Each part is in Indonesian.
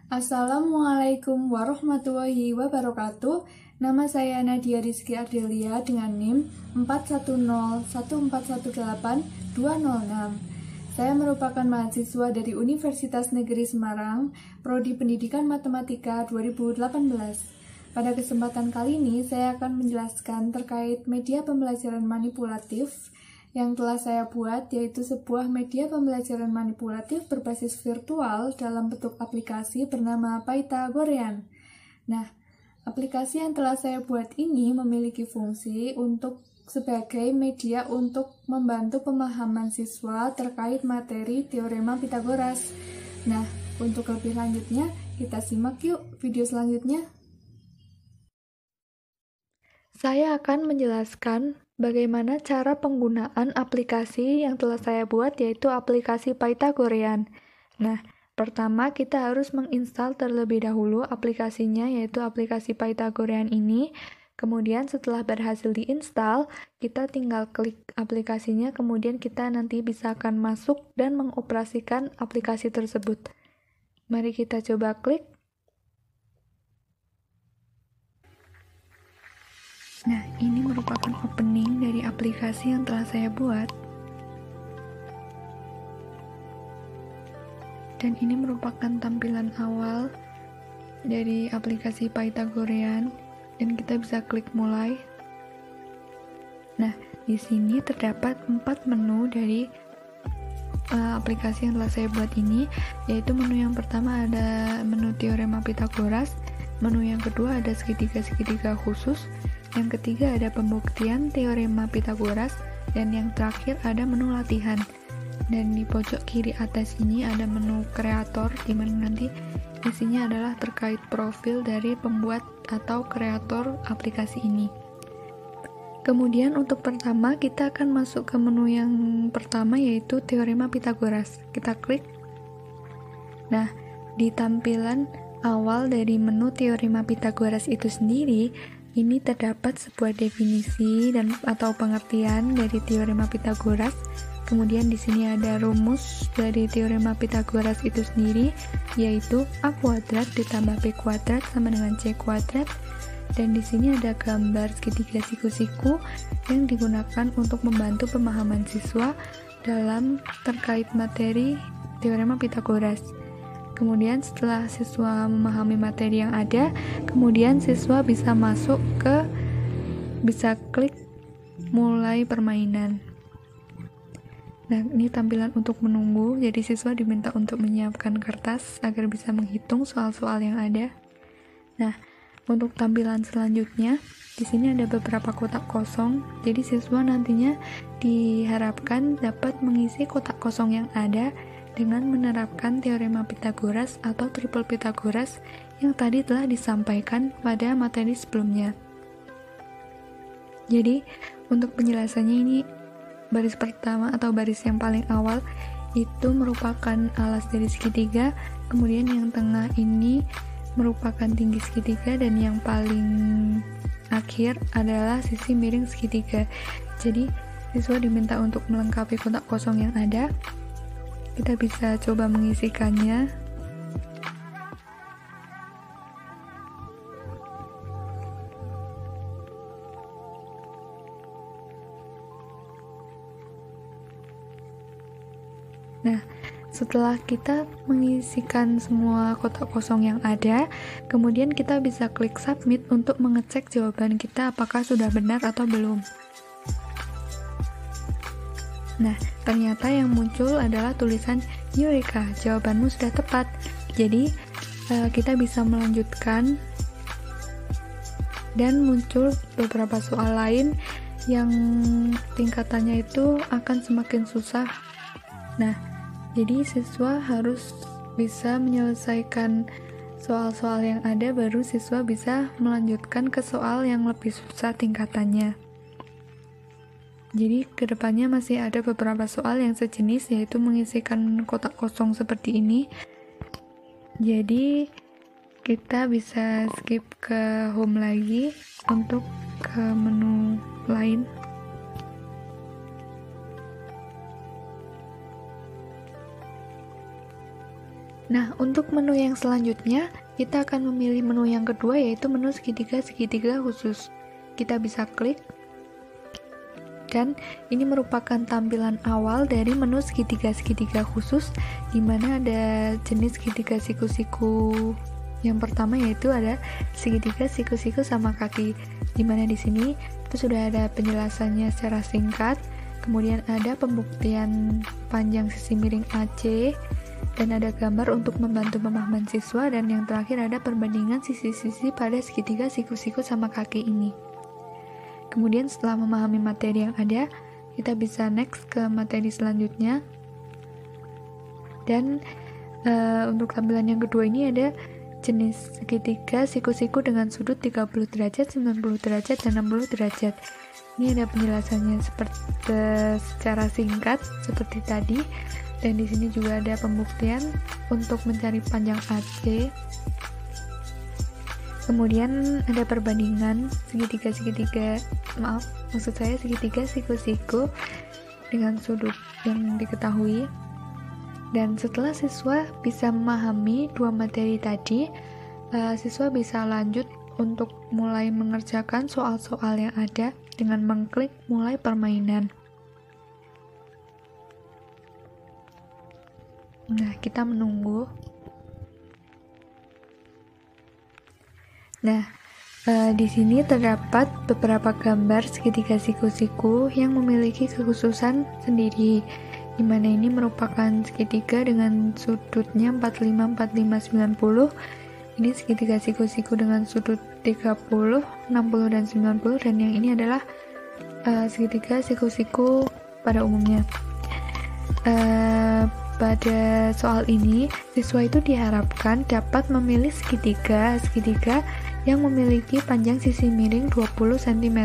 Assalamualaikum warahmatullahi wabarakatuh. Nama saya Nadia Rizky Ardelia dengan NIM 4101418206. Saya merupakan mahasiswa dari Universitas Negeri Semarang, Prodi Pendidikan Matematika 2018. Pada kesempatan kali ini, saya akan menjelaskan terkait media pembelajaran manipulatif yang telah saya buat, yaitu sebuah media pembelajaran manipulatif berbasis virtual dalam bentuk aplikasi bernama Pythagorean. Nah, aplikasi yang telah saya buat ini memiliki fungsi untuk sebagai media untuk membantu pemahaman siswa terkait materi teorema Pythagoras. Nah, untuk lebih lanjutnya, kita simak yuk video selanjutnya. Saya akan menjelaskan bagaimana cara penggunaan aplikasi yang telah saya buat, yaitu aplikasi Pythagorean. Nah, pertama kita harus menginstal terlebih dahulu aplikasinya, yaitu aplikasi Pythagorean ini. Kemudian setelah berhasil diinstal, kita tinggal klik aplikasinya, kemudian kita nanti bisa akan masuk dan mengoperasikan aplikasi tersebut. Mari kita coba klik. Nah, ini merupakan opening dari aplikasi yang telah saya buat. Dan ini merupakan tampilan awal dari aplikasi Pythagorean, dan kita bisa klik mulai. Nah, di sini terdapat 4 menu dari aplikasi yang telah saya buat ini, yaitu menu yang pertama ada menu teorema Pythagoras, menu yang kedua ada segitiga-segitiga khusus, yang ketiga ada pembuktian teorema Pythagoras, dan yang terakhir ada menu latihan. Dan di pojok kiri atas ini ada menu kreator, di mana nanti isinya adalah terkait profil dari pembuat atau kreator aplikasi ini. Kemudian untuk pertama kita akan masuk ke menu yang pertama, yaitu teorema Pythagoras. Kita klik. Nah, di tampilan awal dari menu teorema Pythagoras itu sendiri, ini terdapat sebuah definisi dan atau pengertian dari teorema Pythagoras. Kemudian di sini ada rumus dari teorema Pythagoras itu sendiri, yaitu A kuadrat ditambah B kuadrat sama dengan C kuadrat. Dan di sini ada gambar segitiga siku-siku yang digunakan untuk membantu pemahaman siswa dalam terkait materi teorema Pythagoras. Kemudian setelah siswa memahami materi yang ada, kemudian siswa bisa klik mulai permainan. Nah, ini tampilan untuk menunggu, jadi siswa diminta untuk menyiapkan kertas agar bisa menghitung soal-soal yang ada. Nah, untuk tampilan selanjutnya, di sini ada beberapa kotak kosong, jadi siswa nantinya diharapkan dapat mengisi kotak kosong yang ada dengan menerapkan teorema Pythagoras atau triple Pythagoras yang tadi telah disampaikan pada materi sebelumnya. Jadi, untuk penjelasannya ini baris pertama atau baris yang paling awal itu merupakan alas dari segitiga, kemudian yang tengah ini merupakan tinggi segitiga, dan yang paling akhir adalah sisi miring segitiga. Jadi, siswa diminta untuk melengkapi kotak kosong yang ada. Kita bisa coba mengisikannya. Nah, setelah kita mengisikan semua kotak kosong yang ada, kemudian kita bisa klik submit untuk mengecek jawaban kita apakah sudah benar atau belum. Nah, ternyata yang muncul adalah tulisan Eureka, jawabanmu sudah tepat. Jadi, kita bisa melanjutkan dan muncul beberapa soal lain yang tingkatannya itu akan semakin susah. Nah, jadi siswa harus bisa menyelesaikan soal-soal yang ada, baru siswa bisa melanjutkan ke soal yang lebih susah tingkatannya. Jadi kedepannya masih ada beberapa soal yang sejenis, yaitu mengisikan kotak kosong seperti ini. Jadi kita bisa skip ke home lagi untuk ke menu lain. Nah, untuk menu yang selanjutnya, kita akan memilih menu yang kedua, yaitu menu segitiga khusus. Kita bisa klik, dan ini merupakan tampilan awal dari menu segitiga khusus, di mana ada jenis segitiga siku-siku. Yang pertama yaitu ada segitiga siku-siku sama kaki, di mana di sini itu sudah ada penjelasannya secara singkat. Kemudian ada pembuktian panjang sisi miring AC, dan ada gambar untuk membantu pemahaman siswa, dan yang terakhir ada perbandingan sisi-sisi pada segitiga siku-siku sama kaki ini. Kemudian setelah memahami materi yang ada, kita bisa next ke materi selanjutnya. Dan untuk tampilan yang kedua ini ada jenis segitiga siku-siku dengan sudut 30 derajat, 90 derajat, dan 60 derajat. Ini ada penjelasannya secara singkat seperti tadi. Dan di sini juga ada pembuktian untuk mencari panjang AC. Kemudian ada perbandingan segitiga siku-siku dengan sudut yang diketahui. Dan setelah siswa bisa memahami dua materi tadi, siswa bisa lanjut untuk mulai mengerjakan soal-soal yang ada dengan mengklik mulai permainan. Nah, kita menunggu. Nah, di sini terdapat beberapa gambar segitiga siku-siku yang memiliki kekhususan sendiri, di mana ini merupakan segitiga dengan sudutnya 45, 45, 90. Ini segitiga siku-siku dengan sudut 30, 60, dan 90, dan yang ini adalah segitiga siku-siku pada umumnya. Pada soal ini, siswa itu diharapkan dapat memilih segitiga yang memiliki panjang sisi miring 20 cm.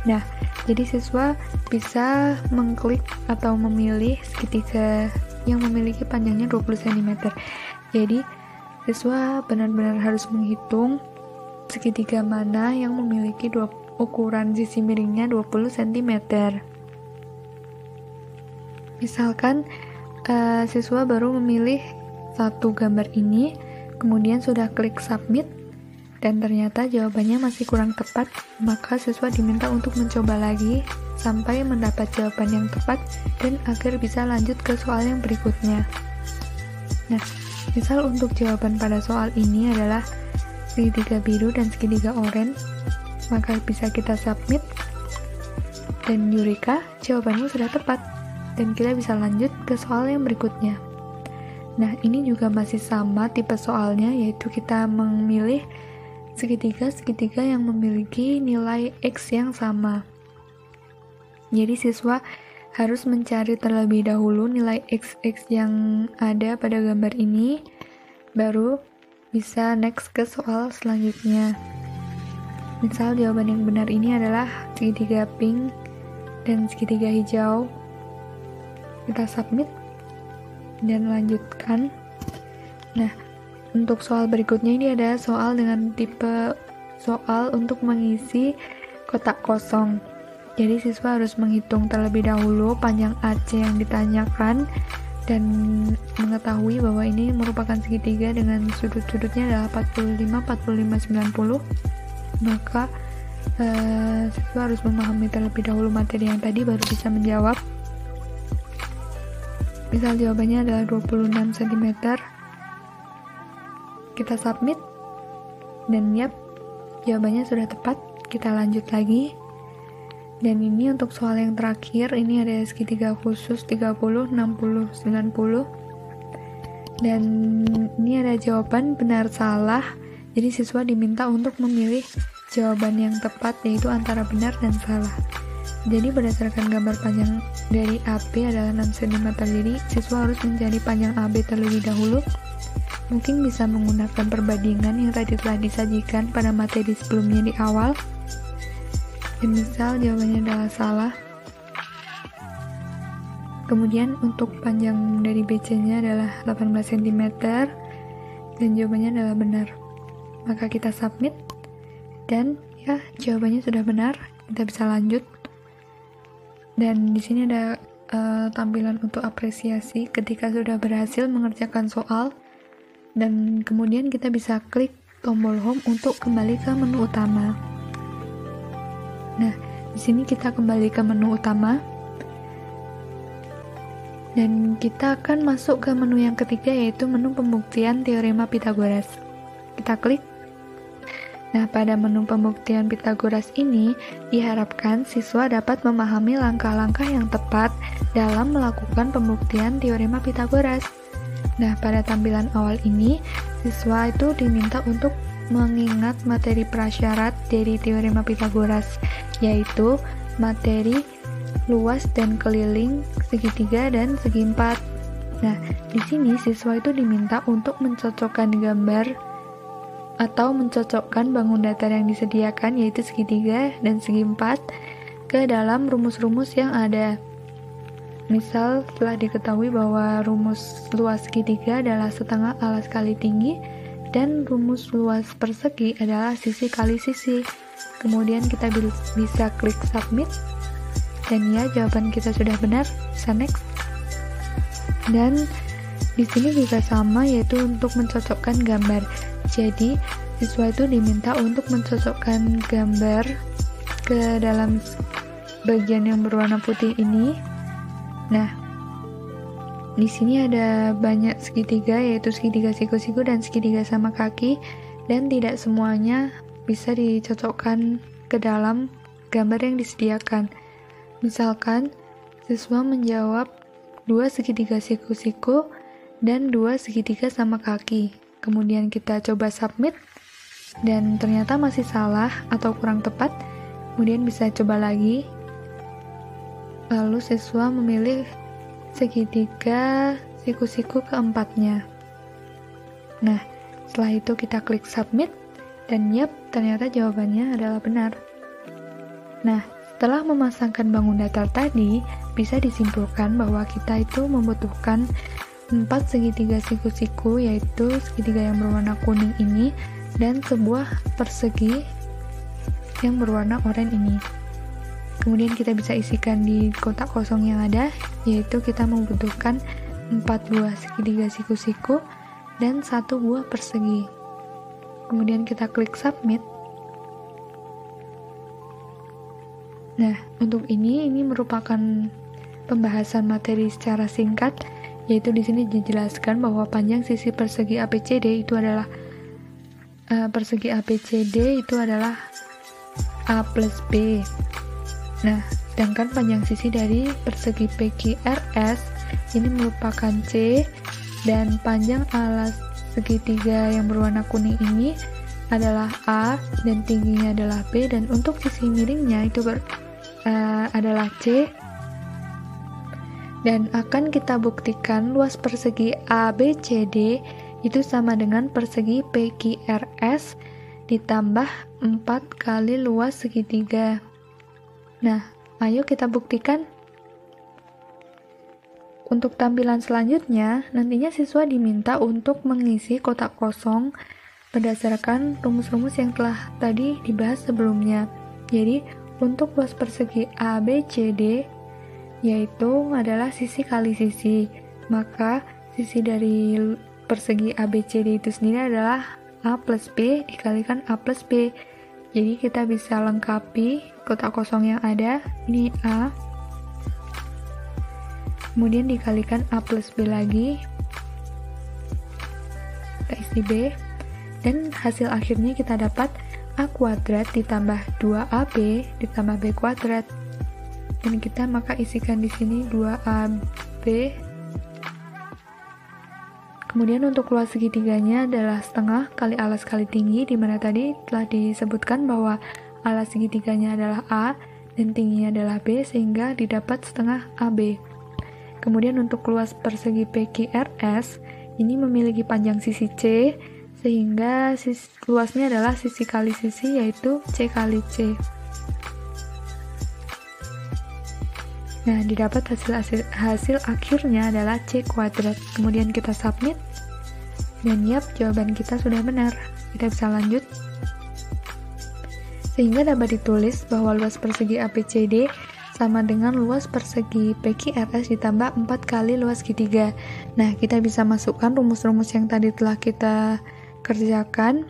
Nah, jadi siswa bisa mengklik atau memilih segitiga yang memiliki panjangnya 20 cm. Jadi, siswa benar-benar harus menghitung segitiga mana yang memiliki ukuran sisi miringnya 20 cm. Misalkan, siswa baru memilih satu gambar ini, kemudian sudah klik submit, dan ternyata jawabannya masih kurang tepat, maka siswa diminta untuk mencoba lagi sampai mendapat jawaban yang tepat dan agar bisa lanjut ke soal yang berikutnya. Nah, misal untuk jawaban pada soal ini adalah segitiga biru dan segitiga oranye, maka bisa kita submit, dan Eureka, jawabanmu sudah tepat, dan kita bisa lanjut ke soal yang berikutnya. Nah, ini juga masih sama tipe soalnya, yaitu kita memilih segitiga yang memiliki nilai X yang sama. Jadi siswa harus mencari terlebih dahulu nilai XX yang ada pada gambar ini, baru bisa next ke soal selanjutnya. Misal jawaban yang benar ini adalah segitiga pink dan segitiga hijau. Kita submit dan lanjutkan. Nah, untuk soal berikutnya ini ada soal dengan tipe soal untuk mengisi kotak kosong. Jadi siswa harus menghitung terlebih dahulu panjang AC yang ditanyakan dan mengetahui bahwa ini merupakan segitiga dengan sudut-sudutnya adalah 45, 45, 90. Maka siswa harus memahami terlebih dahulu materi yang tadi baru bisa menjawab. Misal jawabannya adalah 26 cm. Kita submit, dan jawabannya sudah tepat. Kita lanjut lagi. Dan ini untuk soal yang terakhir, ini ada segitiga khusus 30, 60, 90. Dan ini ada jawaban benar salah. Jadi siswa diminta untuk memilih jawaban yang tepat, yaitu antara benar dan salah. Jadi berdasarkan gambar panjang dari AB adalah 6 cm, jadi siswa harus mencari panjang AB terlebih dahulu. Mungkin bisa menggunakan perbandingan yang tadi telah disajikan pada materi sebelumnya di awal. Dan misal jawabannya adalah salah. Kemudian untuk panjang dari BC-nya adalah 18 cm. dan jawabannya adalah benar. Maka kita submit, dan ya jawabannya sudah benar, kita bisa lanjut. Dan di sini ada tampilan untuk apresiasi ketika sudah berhasil mengerjakan soal, dan kemudian kita bisa klik tombol home untuk kembali ke menu utama. Nah, di sini kita kembali ke menu utama, dan kita akan masuk ke menu yang ketiga, yaitu menu pembuktian teorema Pythagoras. Kita klik. Nah, pada menu pembuktian Pythagoras ini diharapkan siswa dapat memahami langkah-langkah yang tepat dalam melakukan pembuktian teorema Pythagoras. Nah, pada tampilan awal ini siswa itu diminta untuk mengingat materi prasyarat dari teorema Pythagoras, yaitu materi luas dan keliling, segitiga, dan segi empat. Nah, di sini siswa itu diminta untuk mencocokkan gambar atau mencocokkan bangun datar yang disediakan, yaitu segitiga dan segi empat, ke dalam rumus-rumus yang ada. Misal, telah diketahui bahwa rumus luas segitiga adalah setengah alas kali tinggi, dan rumus luas persegi adalah sisi kali sisi. Kemudian kita bisa klik submit, dan ya, jawaban kita sudah benar. Bisa next. Dan di sini juga sama, yaitu untuk mencocokkan gambar. Jadi siswa itu diminta untuk mencocokkan gambar ke dalam bagian yang berwarna putih ini. Nah, di sini ada banyak segitiga, yaitu segitiga siku-siku dan segitiga sama kaki, dan tidak semuanya bisa dicocokkan ke dalam gambar yang disediakan. Misalkan, siswa menjawab 2 segitiga siku-siku dan 2 segitiga sama kaki. Kemudian kita coba submit, dan ternyata masih salah atau kurang tepat. Kemudian bisa coba lagi. Lalu siswa memilih segitiga siku-siku keempatnya. Nah, setelah itu kita klik submit, dan yap, ternyata jawabannya adalah benar. Nah, setelah memasangkan bangun datar tadi, bisa disimpulkan bahwa kita itu membutuhkan 4 segitiga siku-siku, yaitu segitiga yang berwarna kuning ini, dan sebuah persegi yang berwarna oranye ini. Kemudian kita bisa isikan di kotak kosong yang ada, yaitu kita membutuhkan 4 buah segitiga siku-siku dan 1 buah persegi. Kemudian kita klik submit. Nah, untuk ini merupakan pembahasan materi secara singkat, yaitu di sini dijelaskan bahwa panjang sisi persegi ABCD itu adalah A plus B. Nah, sedangkan panjang sisi dari persegi PQRS ini merupakan C, dan panjang alas segitiga yang berwarna kuning ini adalah A, dan tingginya adalah B, dan untuk sisi miringnya itu adalah C. Dan akan kita buktikan luas persegi ABCD itu sama dengan persegi PQRS ditambah 4 kali luas segitiga. Nah, ayo kita buktikan. Untuk tampilan selanjutnya, nantinya siswa diminta untuk mengisi kotak kosong berdasarkan rumus-rumus yang telah tadi dibahas sebelumnya. Jadi, untuk luas persegi ABCD yaitu adalah sisi kali sisi. Maka, sisi dari persegi ABCD itu sendiri adalah A plus B dikalikan A plus B. Jadi kita bisa lengkapi kotak kosong yang ada. Ini A, kemudian dikalikan A plus B lagi, kita isi B, dan hasil akhirnya kita dapat A kuadrat ditambah 2AB ditambah B kuadrat. Dan kita maka isikan di sini 2AB. Kemudian untuk luas segitiganya adalah setengah kali alas kali tinggi, di mana tadi telah disebutkan bahwa alas segitiganya adalah A dan tingginya adalah B, sehingga didapat setengah AB. Kemudian untuk luas persegi PQRS ini memiliki panjang sisi C, sehingga luasnya adalah sisi kali sisi, yaitu C kali C. Nah, didapat hasil akhirnya adalah C kuadrat. Kemudian kita submit, Dan yap, jawaban kita sudah benar. Kita bisa lanjut. Sehingga dapat ditulis bahwa luas persegi ABCD sama dengan luas persegi PQRS ditambah 4 kali luas segitiga. Nah, kita bisa masukkan rumus-rumus yang tadi telah kita kerjakan,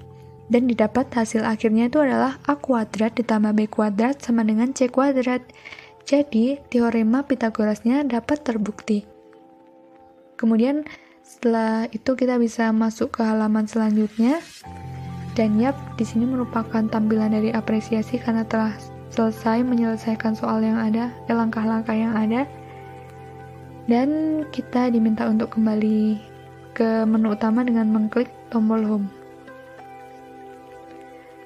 dan didapat hasil akhirnya itu adalah A kuadrat ditambah B kuadrat sama dengan C kuadrat. Jadi, teorema Pitagorasnya dapat terbukti. Kemudian, setelah itu kita bisa masuk ke halaman selanjutnya. Dan yap, di sini merupakan tampilan dari apresiasi karena telah selesai menyelesaikan soal yang ada, langkah-langkah yang ada. Dan kita diminta untuk kembali ke menu utama dengan mengklik tombol home.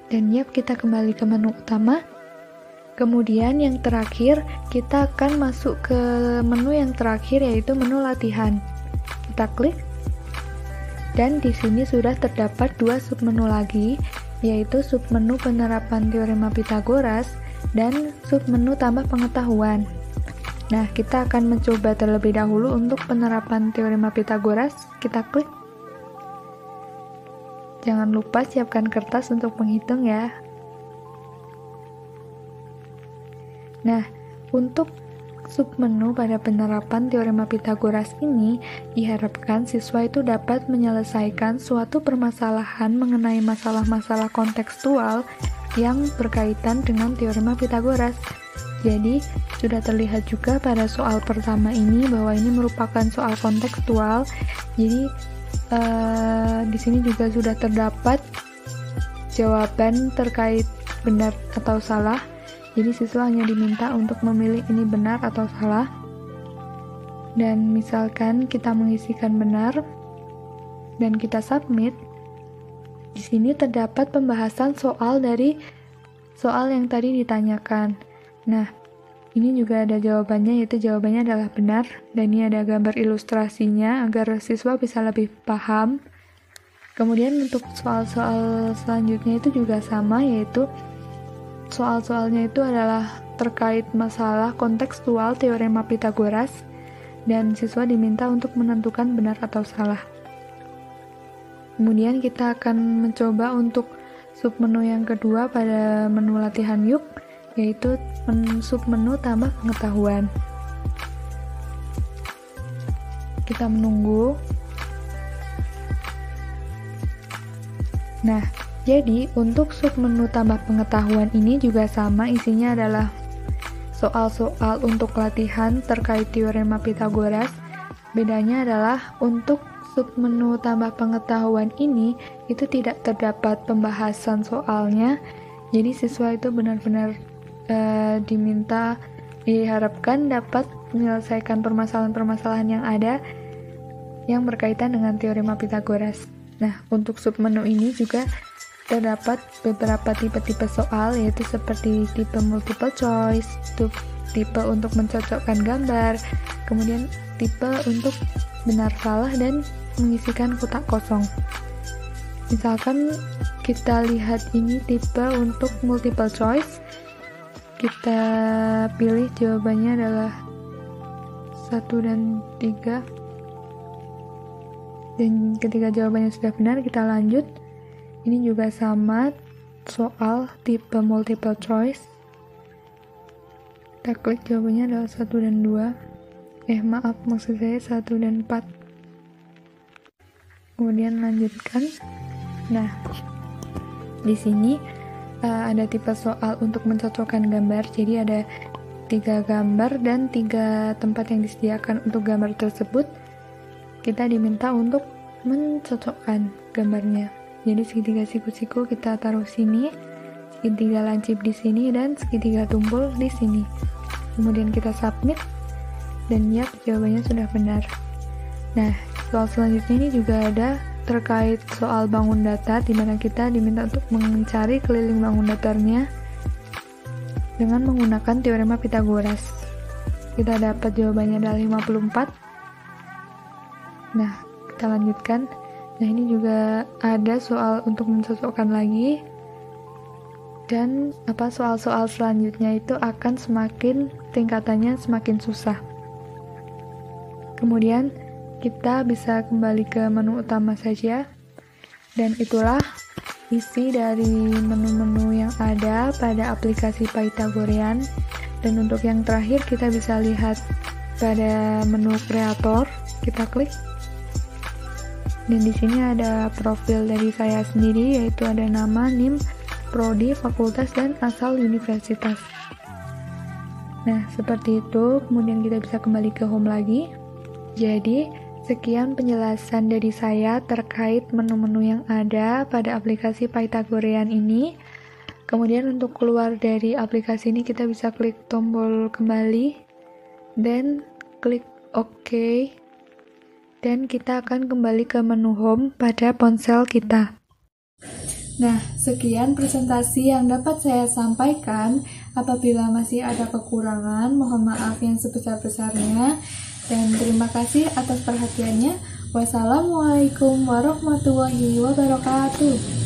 Dan yap, kita kembali ke menu utama. Kemudian yang terakhir, kita akan masuk ke menu yang terakhir, yaitu menu latihan. Kita klik. Dan di sini sudah terdapat 2 submenu lagi, yaitu submenu penerapan teorema Pitagoras dan submenu tambah pengetahuan. Nah, kita akan mencoba terlebih dahulu untuk penerapan teorema Pitagoras. Kita klik. Jangan lupa siapkan kertas untuk menghitung ya. Nah, untuk submenu pada penerapan teorema Pitagoras ini diharapkan siswa itu dapat menyelesaikan suatu permasalahan mengenai masalah-masalah kontekstual yang berkaitan dengan teorema Pitagoras. Jadi, sudah terlihat juga pada soal pertama ini bahwa ini merupakan soal kontekstual. Jadi, di sini juga sudah terdapat jawaban terkait benar atau salah. Jadi siswa hanya diminta untuk memilih ini benar atau salah. Dan misalkan kita mengisikan benar dan kita submit, di sini terdapat pembahasan soal dari soal yang tadi ditanyakan. Nah, ini juga ada jawabannya, yaitu jawabannya adalah benar, dan ini ada gambar ilustrasinya agar siswa bisa lebih paham. Kemudian untuk soal-soal selanjutnya itu juga sama, yaitu soal-soalnya itu adalah terkait masalah kontekstual teorema Pitagoras, dan siswa diminta untuk menentukan benar atau salah. Kemudian kita akan mencoba untuk submenu yang kedua pada menu latihan yuk, yaitu submenu tambah pengetahuan. Kita menunggu. Nah, jadi, untuk submenu tambah pengetahuan ini juga sama, isinya adalah soal-soal untuk latihan terkait teorema Pitagoras. Bedanya adalah untuk submenu tambah pengetahuan ini, itu tidak terdapat pembahasan soalnya. Jadi, siswa itu benar-benar diharapkan dapat menyelesaikan permasalahan-permasalahan yang ada yang berkaitan dengan teorema Pitagoras. Nah, untuk submenu ini juga terdapat beberapa tipe-tipe soal, yaitu seperti tipe multiple choice, tipe untuk mencocokkan gambar, kemudian tipe untuk benar salah dan mengisikan kotak kosong. Misalkan kita lihat ini tipe untuk multiple choice, kita pilih jawabannya adalah 1 dan 3, dan ketika jawabannya sudah benar kita lanjut. Ini juga sama, soal tipe multiple choice. Kita klik, jawabannya adalah 1 dan 2. Maksud saya 1 dan 4. Kemudian lanjutkan. Nah, di sini ada tipe soal untuk mencocokkan gambar. Jadi ada 3 gambar dan 3 tempat yang disediakan untuk gambar tersebut. Kita diminta untuk mencocokkan gambarnya. Jadi segitiga siku-siku kita taruh sini, segitiga lancip di sini, dan segitiga tumpul di sini. Kemudian kita submit, dan yap, jawabannya sudah benar. Nah, soal selanjutnya ini juga ada terkait soal bangun datar, di mana kita diminta untuk mencari keliling bangun datarnya dengan menggunakan teorema Pitagoras. Kita dapat jawabannya adalah 54. Nah, kita lanjutkan. Nah, ini juga ada soal untuk mencocokkan lagi, dan soal-soal selanjutnya itu akan semakin tingkatannya semakin susah. Kemudian kita bisa kembali ke menu utama saja. Dan itulah isi dari menu-menu yang ada pada aplikasi Pythagorean. Dan untuk yang terakhir kita bisa lihat pada menu kreator, kita klik. Dan di sini ada profil dari saya sendiri, yaitu ada nama, NIM, prodi, fakultas, dan asal universitas. Nah, seperti itu. Kemudian kita bisa kembali ke home lagi. Jadi, sekian penjelasan dari saya terkait menu-menu yang ada pada aplikasi Pythagorean ini. Kemudian untuk keluar dari aplikasi ini kita bisa klik tombol kembali dan klik OK, dan kita akan kembali ke menu home pada ponsel kita. Nah, sekian presentasi yang dapat saya sampaikan. Apabila masih ada kekurangan, mohon maaf yang sebesar-besarnya, dan terima kasih atas perhatiannya. Wassalamualaikum warahmatullahi wabarakatuh.